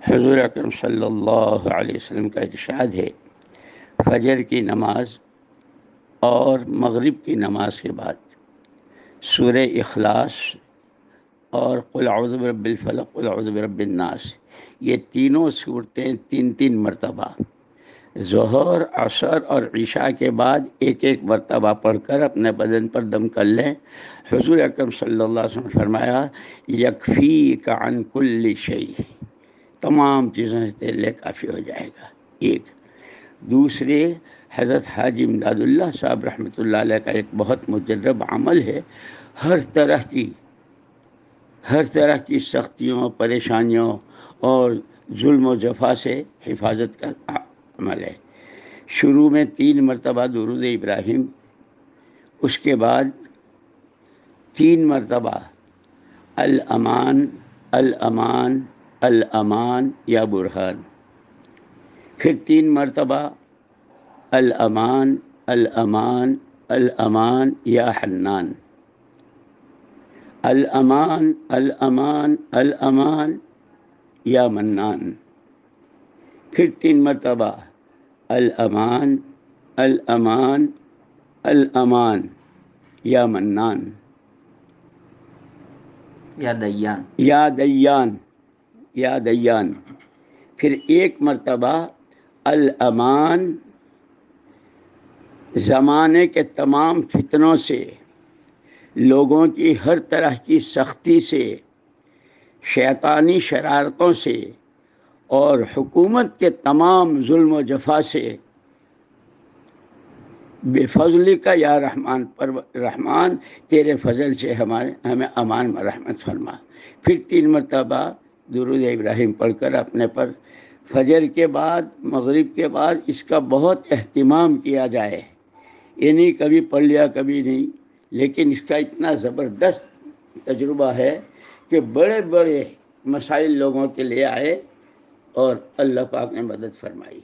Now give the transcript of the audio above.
حضور اکرم صلی اللہ علیہ وسلم کا ارشاد ہے، فجر کی نماز اور مغرب کی نماز کے بعد سورہ اخلاص اور قل اعوذ برب الفلق قل اعوذ برب الناس، یہ تینوں صورتیں تین تین مرتبہ ظہر، عصر اور عشاء کے بعد ایک ایک مرتبہ پڑھ کر اپنے بدن پر دم کر لیں۔ حضور اکرم صلی اللہ علیہ وسلم نے فرمایا یکفیک عن کل شیء، تمام چیزوں سے تیرے لیے کافی ہو جائے گا۔ ایک دوسرے، حضرت حاجی امداد اللہ صاحب رحمۃ اللہ علیہ کا ایک بہت مجرب عمل ہے، ہر طرح کی سختیوں، پریشانیوں اور ظلم و جفا سے حفاظت کا عمل ہے۔ شروع میں 3 مرتبہ درود ابراہیم، اس کے بعد 3 مرتبہ الامان الامان الامان یا برہان، پھر 3 مرتبہ الامان الامان الامان یا حنان، الامان الامان الامان یا منان، پھر 3 مرتبہ الامان الامان الامان یا منان یا دیان یا دیان یا دیان، پھر 1 مرتبہ الامان، زمانے کے تمام فتنوں سے، لوگوں کی ہر طرح کی سختی سے، شیطانی شرارتوں سے اور حکومت کے تمام ظلم و جفا سے، بے فضلی کا یا رحمان، رحمان تیرے فضل سے ہمیں امان و رحمت فرما۔ پھر 3 مرتبہ درود ابراہیم پڑھ کر اپنے پر فجر کے بعد، مغرب کے بعد اس کا بہت اہتمام کیا جائے، یعنی کبھی پڑھ لیا کبھی نہیں، لیکن اس کا اتنا زبردست تجربہ ہے کہ بڑے بڑے مسائل لوگوں کے لیے آئے اور اللہ پاک نے مدد فرمائی۔